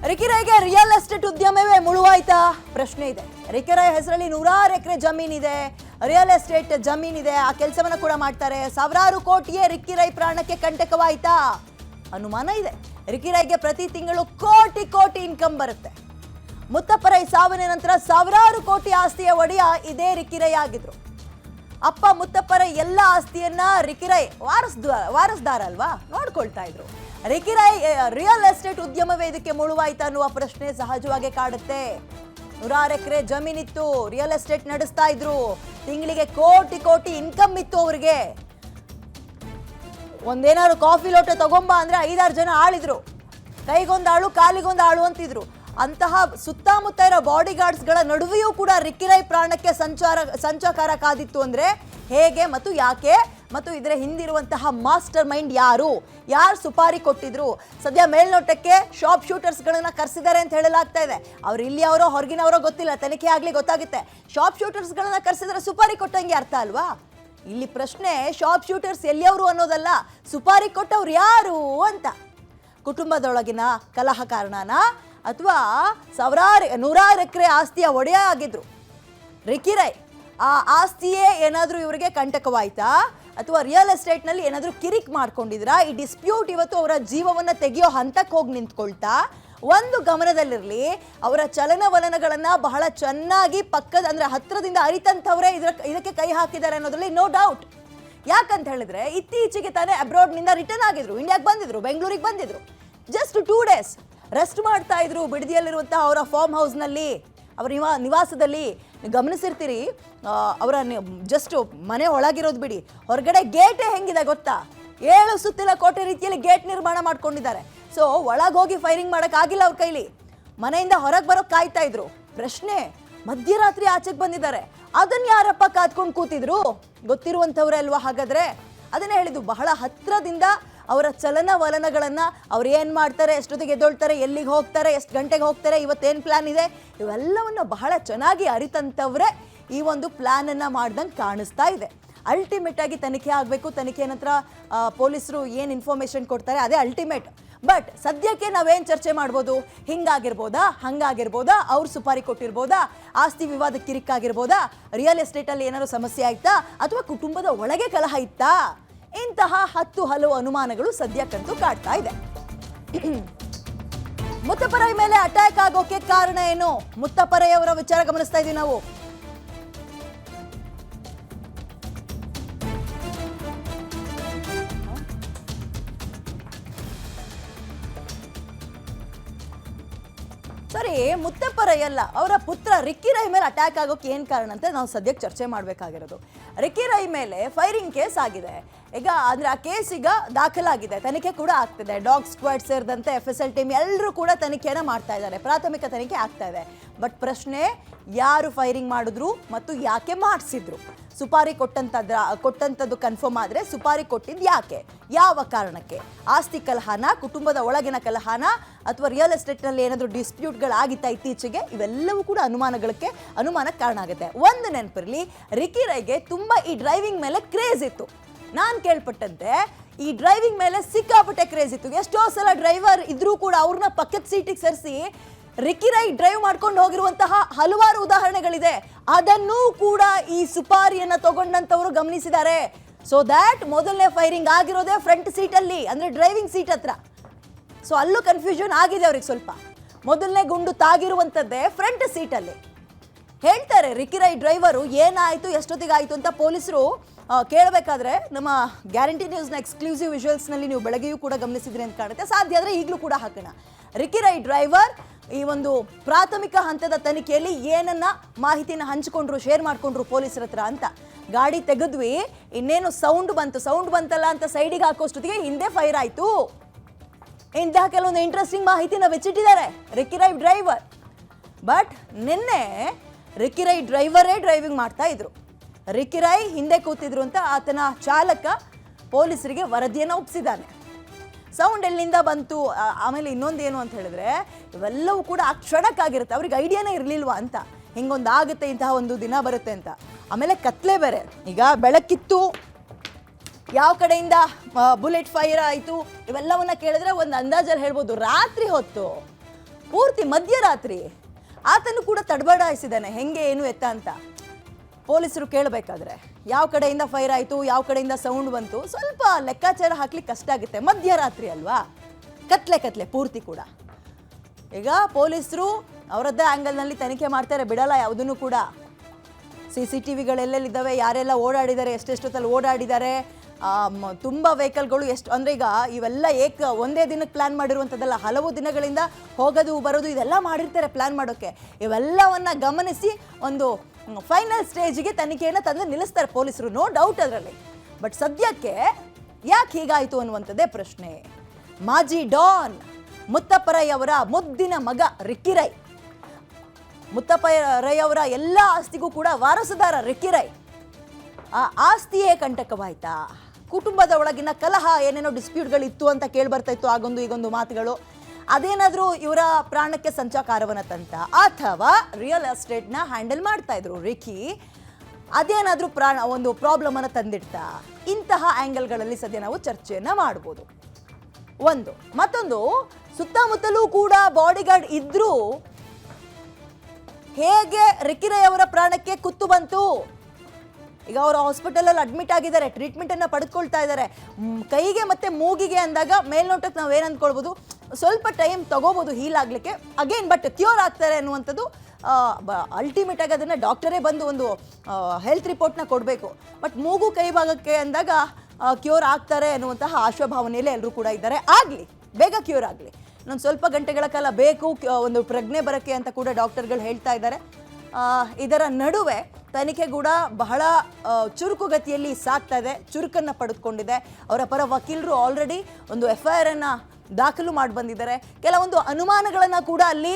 ರಿಕಿರೈಗೆ real estate ಉದ್ಯಮವೇ ಮುಳುವಾಯ್ತಾ ಪ್ರಶ್ನೆ ಇದೆ. ರಿಕಿರೈ ಹೆಸರಲ್ಲಿ 100 ಎಕರೆ ಜಮೀನಿದೆ, ರಿಯಲ್ ಎಸ್ಟೇಟ್ ಜಮೀನಿದೆ, ಆ ಕೆಲಸವನ್ನ ಕೂಡ ಮಾಡ್ತಾರೆ. ಸಾವಿರಾರು ಕೋಟಿಯೇ ರಿಕಿರೈ ಪ್ರಾಣಕ್ಕೆ ಕಂಟಕವಾಯ್ತಾ ಅನುಮಾನ ಇದೆ. ರಿಕಿರೈಗೆ ಪ್ರತಿ ತಿಂಗಳು ಕೋಟಿ ಕೋಟಿ ಇನ್ಕಮ್ ಬರುತ್ತೆ. ಮುತ್ತಪ್ಪರೈ ಸಾವಿನ ನಂತರ ಸಾವಿರಾರು ಕೋಟಿ ಆಸ್ತಿಯ ಒಡೆಯ ಇದೇ ರಿಕಿರೈ ಆಗಿದ್ರು. ಅಪ್ಪ ಮುತ್ತಪ್ಪರೈ ಎಲ್ಲ ಆಸ್ತಿಯನ್ನ ರಿಕಿರೈ ವಾರಸ್ದಾರ ಅಲ್ವಾ ನೋಡ್ಕೊಳ್ತಾ ಇದ್ರು. ರಿಕಿರೈ ರಿಯಲ್ ಎಸ್ಟೇಟ್ ಉದ್ಯಮವೇ ಇದಕ್ಕೆ ಮುಳುವಾಯ್ತಾ ಅನ್ನುವ ಪ್ರಶ್ನೆ ಸಹಜವಾಗಿ ಕಾಡುತ್ತೆ. 100 ಎಕರೆ ಜಮೀನಿತ್ತು, ರಿಯಲ್ ಎಸ್ಟೇಟ್ ನಡೆಸ್ತಾ ಇದ್ರು, ತಿಂಗಳಿಗೆ ಕೋಟಿ ಕೋಟಿ ಇನ್ಕಮ್ ಇತ್ತು ಅವ್ರಿಗೆ. ಒಂದೇನಾದ್ರು ಕಾಫಿ ಲೋಟ ತಗೊಂಬ ಅಂದ್ರೆ 5-6 ಜನ ಆಳಿದ್ರು, ಕೈಗೊಂದಾಳು ಕಾಲಿಗೊಂದಾಳು ಅಂತಿದ್ರು. ಅಂತಹ ಸುತ್ತಮುತ್ತ ಇರೋ ಬಾಡಿ ಗಾರ್ಡ್ಸ್ಗಳ ನಡುವೆಯೂ ಕೂಡ ರಿಕಿರೈ ಪ್ರಾಣಕ್ಕೆ ಸಂಚಕಾರ ಕಾದಿತ್ತು ಅಂದ್ರೆ ಹೇಗೆ ಮತ್ತು ಯಾಕೆ, ಮತ್ತು ಇದರ ಹಿಂದಿರುವಂತಹ ಮಾಸ್ಟರ್ ಮೈಂಡ್ ಯಾರು ಸುಪಾರಿ ಕೊಟ್ಟಿದ್ರು? ಸದ್ಯ ಮೇಲ್ನೋಟಕ್ಕೆ ಶಾಪ್ ಶೂಟರ್ಸ್ಗಳನ್ನ ಕರೆಸಿದ್ದಾರೆ ಅಂತ ಹೇಳಲಾಗ್ತಾ ಇದೆ. ಅವ್ರು ಇಲ್ಲಿ ಅವರೋ ಹೊರಗಿನವರೋ ಗೊತ್ತಿಲ್ಲ, ತನಿಖೆ ಆಗ್ಲಿ ಗೊತ್ತಾಗುತ್ತೆ. ಶಾಪ್ ಶೂಟರ್ಸ್ಗಳನ್ನ ಕರೆಸಿದ್ರೆ ಸುಪಾರಿ ಕೊಟ್ಟಂಗೆ ಅರ್ಥ ಅಲ್ವಾ? ಇಲ್ಲಿ ಪ್ರಶ್ನೆ ಶಾಪ್ ಶೂಟರ್ಸ್ ಎಲ್ಲಿಯವರು ಅನ್ನೋದಲ್ಲ, ಸುಪಾರಿ ಕೊಟ್ಟವ್ರು ಯಾರು ಅಂತ. ಕುಟುಂಬದೊಳಗಿನ ಕಲಹ ಕಾರಣನ ಅಥವಾ 100 ಎಕರೆ ಆಸ್ತಿಯ ಒಡೆಯ ಆಗಿದ್ರು ರಿಕಿರೈ, ಆ ಆಸ್ತಿಯೇ ಏನಾದರೂ ಇವರಿಗೆ ಕಂಟಕವಾಯ್ತಾ ಅಥವಾ ರಿಯಲ್ ಎಸ್ಟೇಟ್ನಲ್ಲಿ ಏನಾದರೂ ಕಿರಿಕ್ ಮಾಡ್ಕೊಂಡಿದ್ರಾ? ಈ ಡಿಸ್ಪ್ಯೂಟ್ ಇವತ್ತು ಅವರ ಜೀವವನ್ನು ತೆಗೆಯೋ ಹಂತಕ್ಕೆ ಹೋಗಿ ನಿಂತ್ಕೊಳ್ತಾ. ಒಂದು ಗಮನದಲ್ಲಿರಲಿ, ಅವರ ಚಲನವಲನಗಳನ್ನು ಬಹಳ ಚೆನ್ನಾಗಿ ಪಕ್ಕದ ಅಂದರೆ ಹತ್ತಿರದಿಂದ ಅರಿತಂಥವರೇ ಇದಕ್ಕೆ ಕೈ ಹಾಕಿದ್ದಾರೆ ಅನ್ನೋದ್ರಲ್ಲಿ ನೋ ಡೌಟ್. ಯಾಕಂತ ಹೇಳಿದ್ರೆ ಇತ್ತೀಚೆಗೆ ತಾನೇ ಅಬ್ರಾಡ್ನಿಂದ ರಿಟರ್ನ್ ಆಗಿದ್ರು, ಇಂಡಿಯಾಗೆ ಬಂದಿದ್ರು, ಬೆಂಗಳೂರಿಗೆ ಬಂದಿದ್ರು. ಜಸ್ಟ್ 2 days ರೆಸ್ಟ್ ಮಾಡ್ತಾ ಇದ್ರು ಬಿಡದಿಯಲ್ಲಿರುವಂತಹ ಅವರ ಫಾರ್ಮ್ ಹೌಸ್ನಲ್ಲಿ, ಅವರ ನಿವಾಸದಲ್ಲಿ. ಗಮನಿಸಿರ್ತೀರಿ, ಅವರ ಜಸ್ಟ್ ಮನೆ ಒಳಗಿರೋದು ಬಿಡಿ, ಹೊರಗಡೆ ಗೇಟೇ ಹೆಂಗಿದೆ ಗೊತ್ತಾ? 7 ಸುತ್ತಿನ ಕೋಟೆ ರೀತಿಯಲ್ಲಿ ಗೇಟ್ ನಿರ್ಮಾಣ ಮಾಡ್ಕೊಂಡಿದ್ದಾರೆ. ಸೊ ಒಳಗೋಗಿ ಫೈರಿಂಗ್ ಮಾಡೋಕ್ಕಾಗಿಲ್ಲ ಅವ್ರ ಕೈಲಿ, ಮನೆಯಿಂದ ಹೊರಗೆ ಬರೋಕೆ ಕಾಯ್ತಾ ಇದ್ರು. ಪ್ರಶ್ನೆ, ಮಧ್ಯರಾತ್ರಿ ಆಚೆಗೆ ಬಂದಿದ್ದಾರೆ, ಅದನ್ನ ಯಾರಪ್ಪ ಕಾದ್ಕೊಂಡು ಕೂತಿದ್ರು? ಗೊತ್ತಿರುವಂಥವ್ರೆ ಅಲ್ವಾ? ಹಾಗಾದ್ರೆ ಅದನ್ನೇ ಹೇಳಿದ್ದು, ಬಹಳ ಹತ್ತಿರದಿಂದ ಅವರ ಚಲನವಲನಗಳನ್ನು, ಅವ್ರು ಏನು ಮಾಡ್ತಾರೆ, ಎಷ್ಟೊತ್ತಿಗೆ ಎದ್ದೊಳ್ತಾರೆ, ಎಲ್ಲಿಗೆ ಹೋಗ್ತಾರೆ, ಎಷ್ಟು ಗಂಟೆಗೆ ಹೋಗ್ತಾರೆ, ಇವತ್ತೇನು ಪ್ಲ್ಯಾನ್ ಇದೆ, ಇವೆಲ್ಲವನ್ನು ಬಹಳ ಚೆನ್ನಾಗಿ ಅರಿತಂಥವ್ರೆ ಈ ಒಂದು ಪ್ಲ್ಯಾನನ್ನು ಮಾಡ್ದಂಗೆ ಕಾಣಿಸ್ತಾ ಇದೆ. ಅಲ್ಟಿಮೇಟ್ ಆಗಿ ತನಿಖೆ ಆಗಬೇಕು. ತನಿಖೆ ನಂತರ ಪೊಲೀಸರು ಏನು ಇನ್ಫಾರ್ಮೇಷನ್ ಕೊಡ್ತಾರೆ ಅದೇ ಅಲ್ಟಿಮೇಟ್. ಬಟ್ ಸದ್ಯಕ್ಕೆ ನಾವೇನು ಚರ್ಚೆ ಮಾಡ್ಬೋದು? ಹಿಂಗಾಗಿರ್ಬೋದಾ, ಹಂಗಾಗಿರ್ಬೋದಾ, ಅವ್ರು ಸುಪಾರಿ ಕೊಟ್ಟಿರ್ಬೋದಾ, ಆಸ್ತಿ ವಿವಾದ ಕಿರಿಕಾಗಿರ್ಬೋದಾ, ರಿಯಲ್ ಎಸ್ಟೇಟಲ್ಲಿ ಏನಾದ್ರು ಸಮಸ್ಯೆ ಆಯ್ತಾ, ಅಥವಾ ಕುಟುಂಬದ ಒಳಗೆ ಕಲಹ ಇತ್ತಾ? ಇಂತಹ 10 ಹಲವು ಅನುಮಾನಗಳು ಸದ್ಯಕ್ಕಂತೂ ಕಾಡ್ತಾ ಇದೆ. ಮುತ್ತಪ್ಪರೈ ಮೇಲೆ ಅಟ್ಯಾಕ್ ಆಗೋಕೆ ಕಾರಣ ಏನು? ಮುತ್ತಪ್ಪರೈ ಅವರ ವಿಚಾರ ಗಮನಿಸ್ತಾ ಇದೀವಿ ನಾವು. ಸರಿ, ಮುತ್ತಪ್ಪರೈ ಅಲ್ಲ, ಅವರ ಪುತ್ರ ರಿಕಿರೈ ಮೇಲೆ ಅಟ್ಯಾಕ್ ಆಗೋಕೆ ಏನು ಕಾರಣ ಅಂತ ನಾವು ಸದ್ಯಕ್ಕೆ ಚರ್ಚೆ ಮಾಡಬೇಕಾಗಿರೋದು. ರಿಕಿರೈ ಮೇಲೆ ಫೈರಿಂಗ್ ಕೇಸ್ ಆಗಿದೆ ಈಗ, ಅಂದರೆ ಆ ಕೇಸ್ ಈಗ ದಾಖಲಾಗಿದೆ, ತನಿಖೆ ಕೂಡ ಆಗ್ತಿದೆ. ಡಾಗ್ ಸ್ಕ್ವಾಡ್ ಸೇರಿದಂತೆ FSL ಟೀಮ್ ಎಲ್ಲರೂ ಕೂಡ ತನಿಖೆಯನ್ನು ಮಾಡ್ತಾ ಇದ್ದಾರೆ, ಪ್ರಾಥಮಿಕ ತನಿಖೆ ಆಗ್ತಾ ಇದೆ. ಬಟ್ ಪ್ರಶ್ನೆ, ಯಾರು ಫೈರಿಂಗ್ ಮಾಡಿದ್ರು ಮತ್ತು ಯಾಕೆ ಮಾಡಿಸಿದ್ರು? ಸುಪಾರಿ ಕೊಟ್ಟಂಥದ್ದು ಕನ್ಫರ್ಮ್ ಆದರೆ ಸುಪಾರಿ ಕೊಟ್ಟಿದ್ದು ಯಾಕೆ, ಯಾವ ಕಾರಣಕ್ಕೆ? ಆಸ್ತಿ ಕಲಹನ, ಕುಟುಂಬದ ಒಳಗಿನ ಕಲಹನ, ಅಥವಾ ರಿಯಲ್ ಎಸ್ಟೇಟ್ನಲ್ಲಿ ಏನಾದರೂ ಡಿಸ್ಪ್ಯೂಟ್ಗಳಾಗಿತ್ತಾ ಇತ್ತೀಚೆಗೆ? ಇವೆಲ್ಲವೂ ಕೂಡ ಅನುಮಾನಕ್ಕೆ ಕಾರಣ ಆಗುತ್ತೆ. ಒಂದು ನೆನಪಿರಲಿ, ರಿಕಿರೈಗೆ ತುಂಬ ಈ ಡ್ರೈವಿಂಗ್ ಮೇಲೆ ಕ್ರೇಜ್ ಇತ್ತು. ನಾನು ಕೇಳ್ಪಟ್ಟಂತೆ ಈ ಡ್ರೈವಿಂಗ್ ಮೇಲೆ ಸಿಕ್ಕಾಪಟ್ಟೆ ಕ್ರೇಜ್ ಇತ್ತು. ಎಷ್ಟೋ ಸಲ ಡ್ರೈವರ್ ಇದ್ರೂ ಕೂಡ ಅವ್ರನ್ನ ಪಕ್ಕದ ಸೀಟಿಗೆ ಸರಿಸಿ ರಿಕಿರೈ ಡ್ರೈವ್ ಮಾಡ್ಕೊಂಡು ಹೋಗಿರುವಂತಹ ಹಲವಾರು ಉದಾಹರಣೆಗಳಿದೆ. ಅದನ್ನೂ ಕೂಡ ಈ ಸುಪಾರಿಯನ್ನ ತಗೊಂಡಂತವರು ಗಮನಿಸಿದ್ದಾರೆ. ಸೊ ದ್ಯಾಟ್ ಮೊದಲನೇ ಫೈರಿಂಗ್ ಆಗಿರೋದೇ ಫ್ರಂಟ್ ಸೀಟಲ್ಲಿ, ಅಂದ್ರೆ ಡ್ರೈವಿಂಗ್ ಸೀಟ್ ಹತ್ರ. ಸೊ ಅಲ್ಲೂ ಕನ್ಫ್ಯೂಷನ್ ಆಗಿದೆ ಅವ್ರಿಗೆ ಸ್ವಲ್ಪ. ಮೊದಲನೇ ಗುಂಡು ತಾಗಿರುವಂಥದ್ದೇ ಫ್ರಂಟ್ ಸೀಟಲ್ಲಿ. ಹೇಳ್ತಾರೆ ರಿಕಿರೈ ಡ್ರೈವರು ಏನಾಯಿತು, ಎಷ್ಟೊತ್ತಿಗಾಯಿತು ಅಂತ ಪೊಲೀಸರು ಕೇಳಬೇಕಾದ್ರೆ ನಮ್ಮ ಗ್ಯಾರಂಟಿ ನ್ಯೂಸ್ನ ಎಕ್ಸ್ಕ್ಲೂಸಿವ್ ವಿಜುವಲ್ಸ್ನಲ್ಲಿ ನೀವು ಬೆಳಗ್ಗೆಯೂ ಕೂಡ ಗಮನಿಸಿದ್ರಿ ಅಂತ ಕಾಣುತ್ತೆ. ಸಾಧ್ಯ ಆದರೆ ಈಗಲೂ ಕೂಡ ಹಾಕೋಣ. ರಿಕಿರೈ ಡ್ರೈವರ್ ಈ ಒಂದು ಪ್ರಾಥಮಿಕ ಹಂತದ ತನಿಖೆಯಲ್ಲಿ ಏನನ್ನ ಮಾಹಿತಿನ ಹಂಚಿಕೊಂಡ್ರು, ಶೇರ್ ಮಾಡಿಕೊಂಡ್ರು ಪೊಲೀಸರ ಹತ್ರ ಅಂತ. ಗಾಡಿ ತೆಗೆದ್ವಿ, ಇನ್ನೇನು ಸೌಂಡ್ ಬಂತಲ್ಲ ಅಂತ ಸೈಡಿಗೆ ಹಾಕೋಷ್ಟೊತ್ತಿಗೆ ಹಿಂದೆ ಫೈರ್ ಆಯಿತು. ಇಂತಹ ಕೆಲವೊಂದು ಇಂಟ್ರೆಸ್ಟಿಂಗ್ ಮಾಹಿತಿನ ಬೆಚ್ಚಿಟ್ಟಿದ್ದಾರೆ ರಿಕಿರೈ ಡ್ರೈವರ್. ಬಟ್ ನಿನ್ನೆ ರಿಕಿರೈ ಡ್ರೈವರೇ ಡ್ರೈವಿಂಗ್ ಮಾಡ್ತಾ ಇದ್ರು. ರಿಕಿರೈ ಹಿಂದೆ ಕೂತಿದ್ರು ಅಂತ ಆತನ ಚಾಲಕ ಪೊಲೀಸರಿಗೆ ವರದಿಯನ್ನು ಒಪ್ಪಿಸಿದ್ದಾನೆ. ಸೌಂಡ್ ಎಲ್ಲಿಂದ ಬಂತು, ಆಮೇಲೆ ಇನ್ನೊಂದೇನು ಅಂತ ಹೇಳಿದ್ರೆ, ಇವೆಲ್ಲವೂ ಕೂಡ ಆ ಕ್ಷಣಕ್ಕಾಗಿರುತ್ತೆ. ಅವ್ರಿಗೆ ಐಡಿಯಾನೇ ಇರಲಿಲ್ವಾ ಅಂತ, ಹಿಂಗೊಂದು ಆಗುತ್ತೆ, ಇಂತಹ ಒಂದು ದಿನ ಬರುತ್ತೆ ಅಂತ. ಆಮೇಲೆ ಕತ್ಲೆ ಬೇರೆ, ಈಗ ಬೆಳಕಿತ್ತು, ಯಾವ ಕಡೆಯಿಂದ ಬುಲೆಟ್ ಫೈರ್ ಆಯಿತು, ಇವೆಲ್ಲವನ್ನ ಕೇಳಿದ್ರೆ ಒಂದು ಅಂದಾಜಲ್ಲಿ ಹೇಳ್ಬೋದು. ರಾತ್ರಿ ಹೊತ್ತು ಪೂರ್ತಿ ಮಧ್ಯರಾತ್ರಿ ಆತನು ಕೂಡ ತಡಬಡಾಯಿಸಿದ್ದಾನೆ, ಹೆಂಗೆ ಏನು ಎತ್ತ ಅಂತ. ಪೊಲೀಸರು ಕೇಳಬೇಕಾದ್ರೆ ಯಾವ ಕಡೆಯಿಂದ ಫೈರ್ ಆಯಿತು, ಯಾವ ಕಡೆಯಿಂದ ಸೌಂಡ್ ಬಂತು, ಸ್ವಲ್ಪ ಲೆಕ್ಕಾಚಾರ ಹಾಕ್ಲಿಕ್ಕೆ ಕಷ್ಟ ಆಗುತ್ತೆ. ಮಧ್ಯರಾತ್ರಿ ಅಲ್ವಾ, ಕತ್ಲೆ ಪೂರ್ತಿ ಕೂಡ. ಈಗ ಪೊಲೀಸರು ಅವರದ್ದೇ ಆ್ಯಂಗಲ್ನಲ್ಲಿ ತನಿಖೆ ಮಾಡ್ತಾರೆ, ಬಿಡಲ್ಲ ಯಾವುದನ್ನು ಕೂಡ. CCTVಗಳೆಲ್ಲೆಲ್ಲಿದ್ದಾವೆ, ಯಾರೆಲ್ಲ ಓಡಾಡಿದ್ದಾರೆ, ಎಷ್ಟೆಷ್ಟೊತ್ತಲ್ಲಿ ಓಡಾಡಿದ್ದಾರೆ, ತುಂಬ ವೆಹಿಕಲ್ಗಳು ಎಷ್ಟು ಅಂದರೆ ಈಗ ಇವೆಲ್ಲ ಒಂದೇ ದಿನಕ್ಕೆ ಪ್ಲ್ಯಾನ್ ಮಾಡಿರುವಂಥದ್ದಲ್ಲ, ಹಲವು ದಿನಗಳಿಂದ ಹೋಗೋದು ಬರೋದು ಇದೆಲ್ಲ ಮಾಡಿರ್ತಾರೆ ಪ್ಲ್ಯಾನ್ ಮಾಡೋಕ್ಕೆ. ಇವೆಲ್ಲವನ್ನು ಗಮನಿಸಿ ಒಂದು ಫೈನಲ್ ಸ್ಟೇಜಿಗೆ ತನಿಖೆಯನ್ನು ತಂದು ನಿಲ್ಲಿಸ್ತಾರೆ ಪೊಲೀಸರು, ನೋ ಡೌಟ್ ಅದರಲ್ಲಿ. ಬಟ್ ಸದ್ಯಕ್ಕೆ ಯಾಕೆ ಹೀಗಾಯಿತು ಅನ್ನುವಂಥದ್ದೇ ಪ್ರಶ್ನೆ. ಮಾಜಿ ಡಾನ್ ಮುತ್ತಪ್ಪ ರೈ ಅವರ ಮುದ್ದಿನ ಮಗ ರಿಕ್ಕಿ ರೈ, ಮುತ್ತಪ್ಪ ರೈ ಅವರ ಎಲ್ಲ ಆಸ್ತಿಗೂ ಕೂಡ ವಾರಸುದಾರ ರಿಕ್ಕಿ ರೈ, ಆ ಆಸ್ತಿಯೇ ಕಂಟಕವಾಯ್ತಾ? ಕುಟುಂಬದ ಒಳಗಿನ ಕಲಹ, ಏನೇನೋ ಡಿಸ್ಪ್ಯೂಟ್ಗಳಿತ್ತು ಅಂತ ಕೇಳ್ಬರ್ತಾ ಇತ್ತು, ಆಗೊಂದು ಈಗೊಂದು ಮಾತುಗಳು, ಅದೇನಾದರೂ ಇವರ ಪ್ರಾಣಕ್ಕೆ ಸಂಚಕಾರವನ್ನು ತಂತ, ಅಥವಾ ರಿಯಲ್ ಎಸ್ಟೇಟ್ನ ಹ್ಯಾಂಡಲ್ ಮಾಡ್ತಾ ಇದ್ರು ರಿಕ್ಕಿ, ಅದೇನಾದರೂ ಒಂದು ಪ್ರಾಬ್ಲಮನ್ನು ತಂದಿಡ್ತಾ? ಇಂತಹ ಆ್ಯಂಗಲ್ಗಳಲ್ಲಿ ಸದ್ಯ ನಾವು ಚರ್ಚೆಯನ್ನು ಮಾಡ್ಬೋದು. ಒಂದು ಮತ್ತೊಂದು, ಸುತ್ತಮುತ್ತಲೂ ಕೂಡ ಬಾಡಿಗಾರ್ಡ್ ಇದ್ರೂ ಹೇಗೆ ರಿಕ್ಕಿ ರೈ ಅವರ ಪ್ರಾಣಕ್ಕೆ ಕುತ್ತು ಬಂತು? ಈಗ ಅವರು ಹಾಸ್ಪಿಟಲಲ್ಲಿ ಅಡ್ಮಿಟ್ ಆಗಿದ್ದಾರೆ, ಟ್ರೀಟ್ಮೆಂಟನ್ನು ಪಡೆದುಕೊಳ್ತಾ ಇದ್ದಾರೆ. ಕೈಗೆ ಮತ್ತು ಮೂಗಿಗೆ ಅಂದಾಗ ಮೇಲ್ನೋಟಕ್ಕೆ ನಾವು ಏನು ಅಂದ್ಕೊಳ್ಬೋದು, ಸ್ವಲ್ಪ ಟೈಮ್ ತಗೋಬೋದು ಹೀಲ್ ಆಗಲಿಕ್ಕೆ ಅಗೇನ್, ಬಟ್ ಕ್ಯೂರ್ ಆಗ್ತಾರೆ ಅನ್ನುವಂಥದ್ದು ಅಲ್ಟಿಮೇಟ್ ಆಗಿ ಅದನ್ನು ಡಾಕ್ಟರೇ ಬಂದು ಒಂದು ಹೆಲ್ತ್ ರಿಪೋರ್ಟ್ನ ಕೊಡಬೇಕು. ಬಟ್ ಮೂಗು ಕೈ ಭಾಗಕ್ಕೆ ಅಂದಾಗ ಕ್ಯೂರ್ ಆಗ್ತಾರೆ ಅನ್ನುವಂತಹ ಆಶಾಭಾವನೆಯಲ್ಲಿ ಎಲ್ಲರೂ ಕೂಡ ಇದ್ದಾರೆ. ಆಗಲಿ, ಬೇಗ ಕ್ಯೂರ್ ಆಗಲಿ, ಇನ್ನೊಂದು ಸ್ವಲ್ಪ ಗಂಟೆಗಳ ಕಾಲ ಬೇಕು ಒಂದು ಪ್ರಜ್ಞೆ ಬರೋಕ್ಕೆ ಅಂತ ಕೂಡ ಡಾಕ್ಟರ್ಗಳು ಹೇಳ್ತಾ ಇದ್ದಾರೆ. ಇದರ ನಡುವೆ ತನಿಖೆ ಕೂಡ ಬಹಳ ಚುರುಕುಗತಿಯಲ್ಲಿ ಸಾಗ್ತಾ ಇದೆ, ಚುರುಕನ್ನು ಪಡೆದುಕೊಂಡಿದೆ. ಅವರ ಪರ ವಕೀಲರು ಆಲ್ರೆಡಿ ಒಂದು FIR ಅನ್ನು ದಾಖಲು ಮಾಡಿ ಬಂದಿದ್ದಾರೆ. ಕೆಲವೊಂದು ಅನುಮಾನಗಳನ್ನು ಕೂಡ ಅಲ್ಲಿ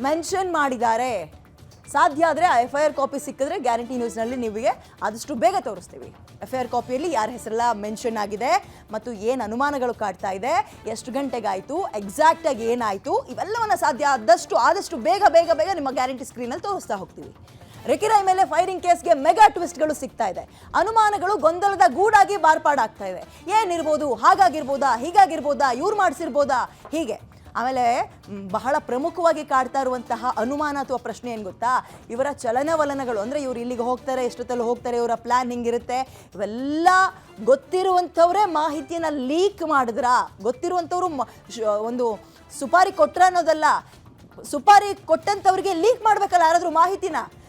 ಮೆನ್ಷನ್ ಮಾಡಿದ್ದಾರೆ. ಸಾಧ್ಯ ಆದರೆ ಆ FIR ಕಾಪಿ ಸಿಕ್ಕಿದ್ರೆ ಗ್ಯಾರಂಟಿ ನ್ಯೂಸ್ನಲ್ಲಿ ನಿಮಗೆ ಆದಷ್ಟು ಬೇಗ ತೋರಿಸ್ತೀವಿ. FIR ಕಾಪಿಯಲ್ಲಿ ಯಾರ ಹೆಸರೆಲ್ಲ ಮೆನ್ಷನ್ ಆಗಿದೆ ಮತ್ತು ಏನು ಅನುಮಾನಗಳು ಕಾಡ್ತಾ ಇದೆ, ಎಷ್ಟು ಗಂಟೆಗಾಯಿತು, ಎಕ್ಸಾಕ್ಟಾಗಿ ಏನಾಯಿತು, ಇವೆಲ್ಲವನ್ನು ಆದಷ್ಟು ಬೇಗ ನಿಮ್ಮ ಗ್ಯಾರಂಟಿ ಸ್ಕ್ರೀನಲ್ಲಿ ತೋರಿಸ್ತಾ ಹೋಗ್ತೀವಿ. ರಿಕ್ಕಿ ರೈ ಮೇಲೆ ಫೈರಿಂಗ್ ಕೇಸ್ಗೆ ಮೆಗಾ ಟ್ವಿಸ್ಟ್ಗಳು ಸಿಗ್ತಾ ಇದೆ. ಅನುಮಾನಗಳು ಗೊಂದಲದ ಗೂಡಾಗಿ ಬಾರ್ಪಾಡಾಗ್ತಾ ಇದೆ. ಏನಿರ್ಬೋದು, ಹಾಗಾಗಿರ್ಬೋದಾ, ಹೀಗಾಗಿರ್ಬೋದಾ, ಇವ್ರು ಮಾಡಿಸಿರ್ಬೋದಾ, ಹೀಗೆ. ಆಮೇಲೆ ಬಹಳ ಪ್ರಮುಖವಾಗಿ ಕಾಡ್ತಾ ಇರುವಂತಹ ಅನುಮಾನ ಅಥವಾ ಪ್ರಶ್ನೆ ಏನು ಗೊತ್ತಾ, ಇವರ ಚಲನವಲನಗಳು. ಅಂದರೆ ಇವ್ರು ಇಲ್ಲಿಗೆ ಹೋಗ್ತಾರೆ, ಎಷ್ಟೊತ್ತಲ್ಲಿ ಹೋಗ್ತಾರೆ, ಇವರ ಪ್ಲ್ಯಾನ್ ಹಿಂಗಿರುತ್ತೆ, ಇವೆಲ್ಲ ಗೊತ್ತಿರುವಂಥವರೇ ಮಾಹಿತಿಯನ್ನು ಲೀಕ್ ಮಾಡಿದ್ರಾ? ಗೊತ್ತಿರುವಂಥವ್ರು ಒಂದು ಸುಪಾರಿ ಕೊಟ್ರ ಅನ್ನೋದಲ್ಲ, ಸುಪಾರಿ ಕೊಟ್ಟಂಥವ್ರಿಗೆ ಲೀಕ್ ಮಾಡಬೇಕಲ್ಲ ಯಾರಾದರೂ ಮಾಹಿತಿನ.